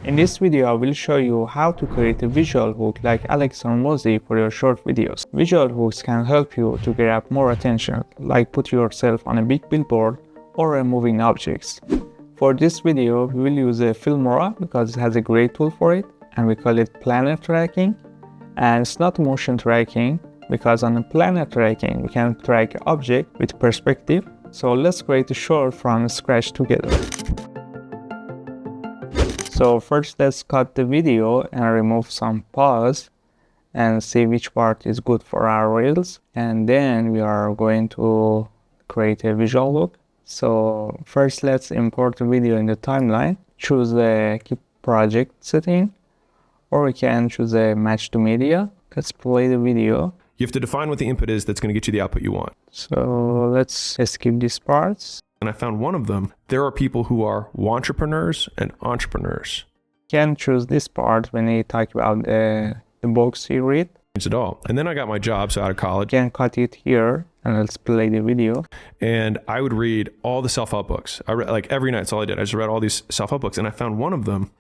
In this video, I will show you how to create a visual hook like Alex Hormozi for your short videos. Visual hooks can help you to grab more attention, like put yourself on a big billboard or moving objects. For this video, we will use a Filmora because it has a great tool for it, and we call it planet tracking. And it's not motion tracking because on a planet tracking, we can track an object with perspective. So let's create a short from scratch together. So first let's cut the video and remove some pause and see which part is good for our reels. And then we are going to create a visual hook. So first let's import the video in the timeline. Choose the keep project setting, or we can choose a match to media. Let's play the video. You have to define what the input is that's going to get you the output you want. So let's skip these parts. And I found one of them. There are people who are wantrepreneurs and entrepreneurs. You can choose this part when you talk about the books you read. It's at all. And then I got my job, so out of college. You can cut it here and let's play the video. And I would read all the self-help books. I read like every night. That's all I did. I just read all these self-help books. And I found one of them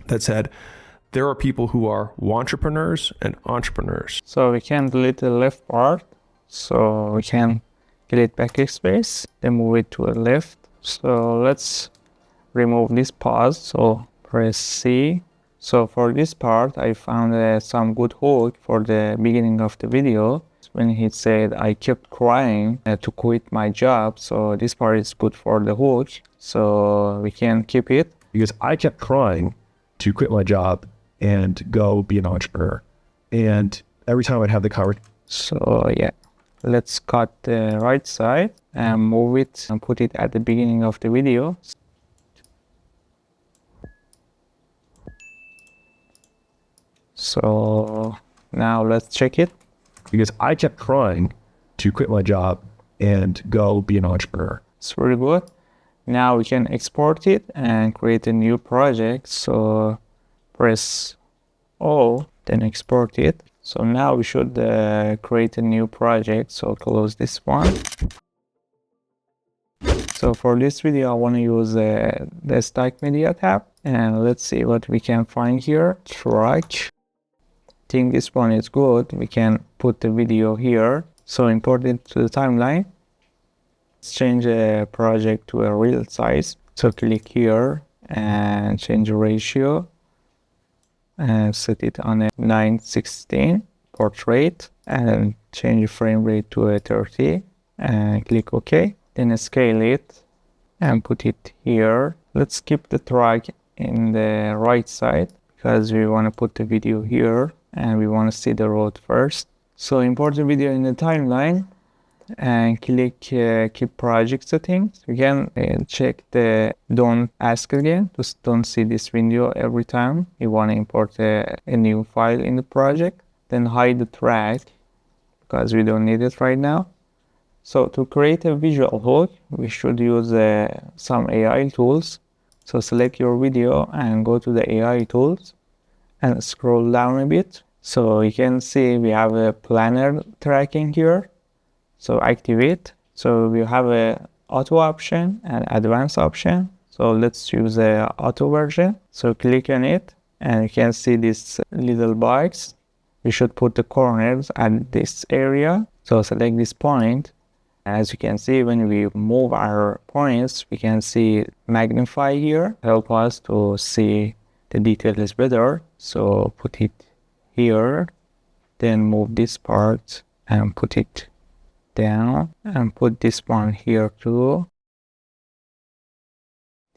that said, there are people who are wantrepreneurs and entrepreneurs. So we can delete the left part. So we can delete backspace, then move it to the left. So let's remove this pause. So press C. So for this part, I found some good hook for the beginning of the video. When he said, I kept crying to quit my job. So this part is good for the hook. So we can keep it. Because I kept crying to quit my job and go be an entrepreneur. And every time I'd have the cover. So yeah, let's cut the right side and move it and put it at the beginning of the video. So now let's check it. Because I kept crying to quit my job and go be an entrepreneur. It's very good. Now we can export it and create a new project. So press O, then export it. So now we should create a new project. So close this one. So for this video, I want to use the stack media tab. And let's see what we can find here. Track. I think this one is good. We can put the video here. So import it to the timeline. Let's change the project to a real size. So click here and change the ratio and set it on a 9:16 portrait and change the frame rate to a 30 and click OK. Then scale it and put it here. Let's keep the track in the right side because we want to put the video here and we want to see the road first. So import the video in the timeline and click keep project settings. You can check the don't ask again. Just don't see this window every time you want to import a new file in the project. Then hide the track because we don't need it right now. So to create a visual hook, we should use some AI tools. So select your video and go to the AI tools and scroll down a bit. So you can see we have a planner tracking here. So activate. So we have a auto option and advanced option. So let's choose the auto version. So click on it and you can see this little box. We should put the corners at this area. So select this point. As you can see, when we move our points, we can see magnify here, help us to see the details better. So put it here, then move this part and put it down and put this one here too.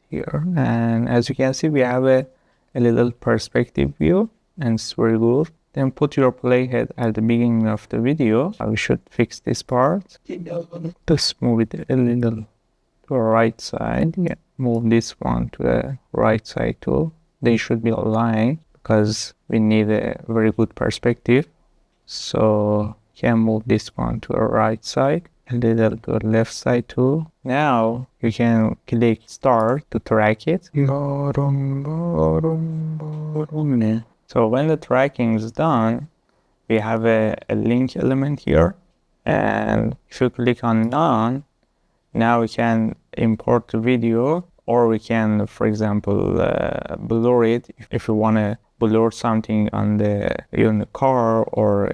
Here, and as you can see, we have a little perspective view and it's very good. Then put your playhead at the beginning of the video. We should fix this part. Just move it a little to the right side. Yeah. Move this one to the right side too. They should be aligned because we need a very good perspective. So you can move this one to the right side, a little to the left side too. Now you can click start to track it. So when the tracking is done, we have a link element here. And if you click on none, now we can import the video or we can, for example, blur it if we want to blur something on the car or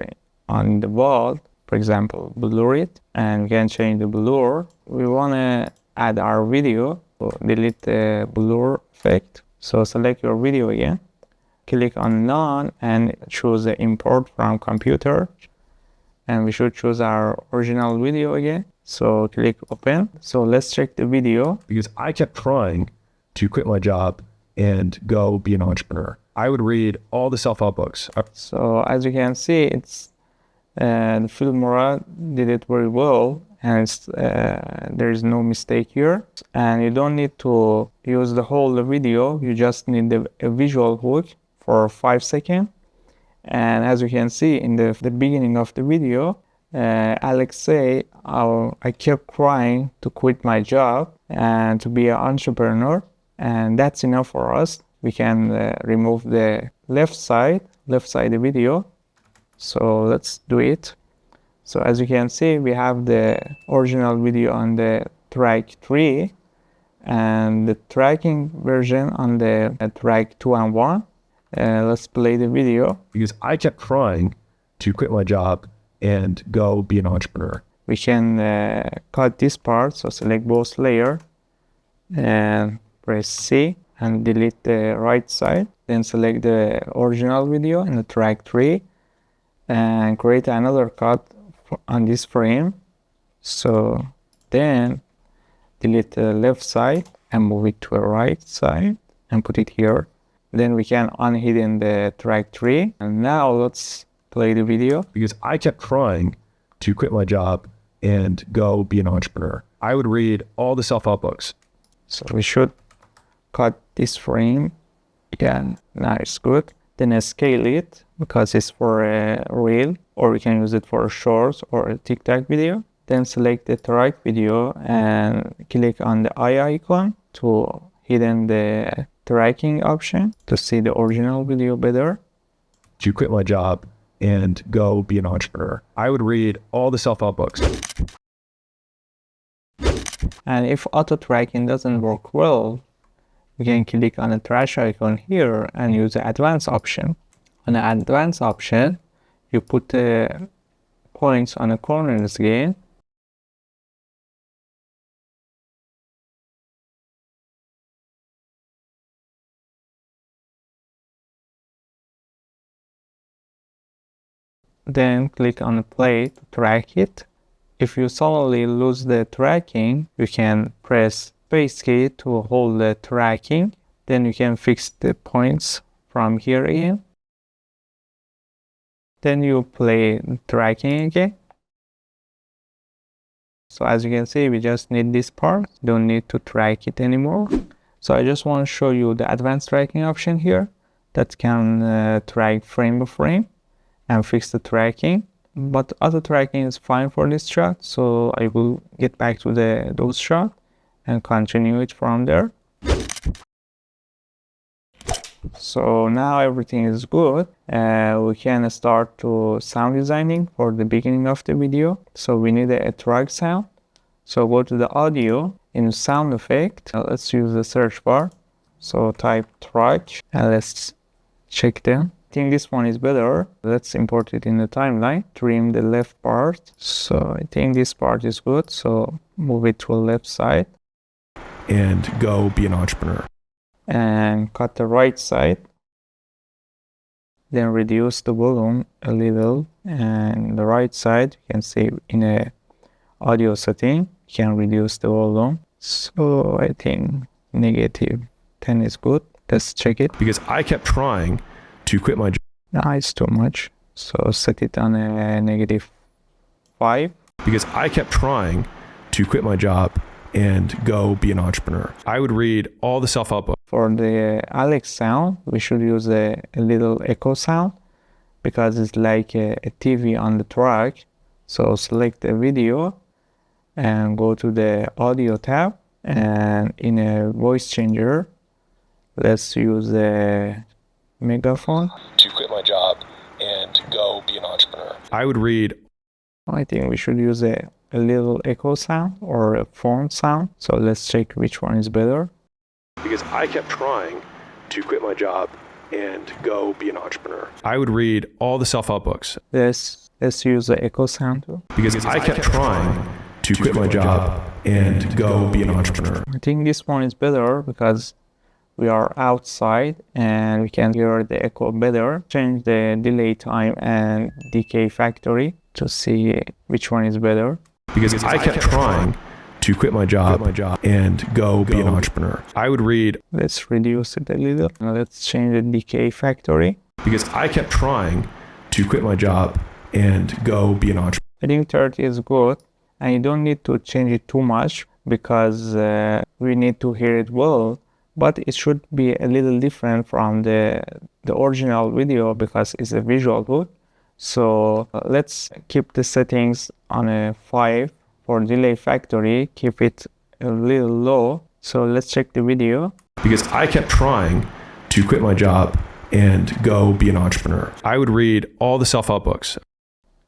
on the wall. For example, blur it, and we can change the blur. We want to add our video, so delete the blur effect. So select your video again, click on none, and choose the import from computer. And we should choose our original video again. So click open. So let's check the video. Because I kept trying to quit my job and go be an entrepreneur. I would read all the self-help books. So as you can see, it's the Filmora did it very well, and there is no mistake here. And you don't need to use the whole video. You just need a visual hook for 5 seconds. And as you can see in the beginning of the video, Alex say, I kept trying to quit my job and to be an entrepreneur, and that's enough for us. We can remove the left side of the video. So let's do it. So as you can see, we have the original video on the track 3 and the tracking version on the track 2 and 1. Let's play the video. Because I kept trying to quit my job and go be an entrepreneur. We can cut this part, so select both layer and press C and delete the right side. Then select the original video in the track 3 and create another cut on this frame. So then delete the left side and move it to the right side and put it here. Then we can unhidden the track 3. And now let's play the video. Because I kept trying to quit my job and go be an entrepreneur. I would read all the self-help books. So we should cut this frame. Yeah, now it's good. Then scale it because it's for a reel, or we can use it for a shorts or a TikTok video. Then select the track video and click on the eye icon to hidden the tracking option to see the original video better. To quit my job and go be an entrepreneur. I would read all the self-help books. And if auto tracking doesn't work well, we can click on the trash icon here and use the advanced option. On the advanced option, you put the points on the corners again. Then click on the play to track it. If you suddenly lose the tracking, you can press space key to hold the tracking. Then you can fix the points from here again. Then you play tracking again. So as you can see, we just need this part. Don't need to track it anymore. So I just want to show you the advanced tracking option here that can track frame by frame and fix the tracking. But auto tracking is fine for this shot, so I will get back to those shots and continue it from there. So now everything is good. We can start to sound designing for the beginning of the video. So we need a track sound. So go to the audio, in sound effect, let's use the search bar. So type track and let's check them. I think this one is better. Let's import it in the timeline. Trim the left part. So I think this part is good. So move it to the left side. And go be an entrepreneur. And cut the right side. Then reduce the volume a little. And the right side, you can see in a audio setting, you can reduce the volume. So I think -10 is good. Let's check it. Because I kept trying to quit my job. No, it's too much. So set it on a -5. Because I kept trying to quit my job and go be an entrepreneur. I would read all the self-help books. For the Alex sound, we should use a little echo sound because it's like a TV on the track. So select the video and go to the audio tab, and in a voice changer, let's use the megaphone. To quit my job and go be an entrepreneur. I would read. I think we should use a little echo sound or a phone sound. So let's check which one is better. because I kept trying to quit my job and go be an entrepreneur. I would read all the self-help books. Let's use the echo sound too. Because I kept trying to quit my job and go be an entrepreneur. I think this one is better because we are outside and we can hear the echo better. Change the delay time and decay factory to see which one is better. Because I kept trying to quit my job and go be an entrepreneur. I would read. Let's reduce it a little. Now let's change the decay factory. Because I kept trying to quit my job and go be an entrepreneur. I think 30 is good, and you don't need to change it too much because we need to hear it well, but it should be a little different from the original video because it's a visual hook. So let's keep the settings on a 5 for delay factory, keep it a little low. So let's check the video. Because I kept trying to quit my job and go be an entrepreneur. I would read all the self-help books.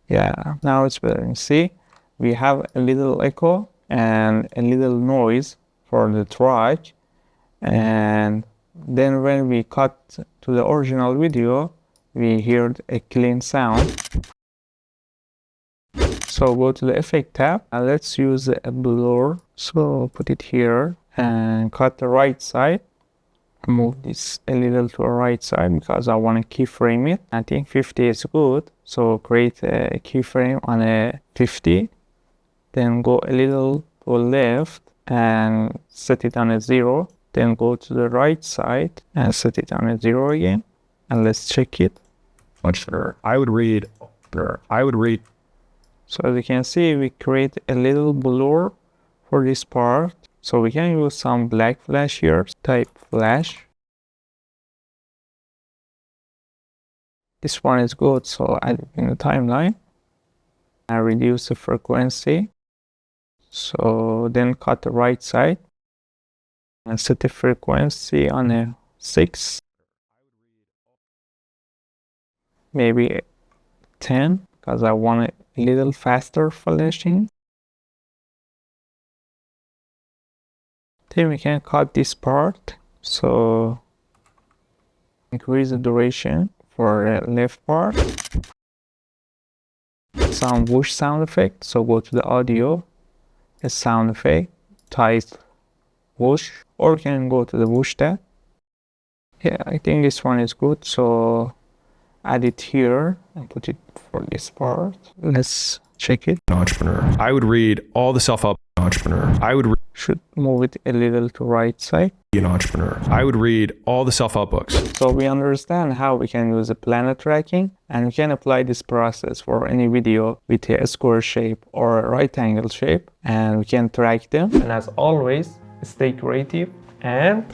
Yeah, now it's better. You see, we have a little echo and a little noise for the track. And then when we cut to the original video, we heard a clean sound. So go to the effect tab and let's use a blur. So put it here and cut the right side. Move this a little to the right side because I want to keyframe it. I think 50 is good. So create a keyframe on a 50. Then go a little to the left and set it on a 0. Then go to the right side and set it on a 0 again. And let's check it. I would read. So as you can see, we create a little blur for this part. So we can use some black flash here. Type flash. This one is good, so add it in the timeline. And reduce the frequency. So then cut the right side. And set the frequency on a 6. Maybe 10, because I want a little faster flashing. Then we can cut this part. So increase the duration for the left part. Some whoosh sound effect. So go to the audio, a sound effect, type whoosh, or you can go to the whoosh tab. Yeah, I think this one is good. So add it here and put it for this part. Let's check it. Entrepreneur. I would read all the self-help. Entrepreneur. I would should move it a little to right side. Be an entrepreneur. I would read all the self-help books. So we understand how we can use the planet tracking, and we can apply this process for any video with a square shape or a right angle shape, and we can track them. And as always, stay creative and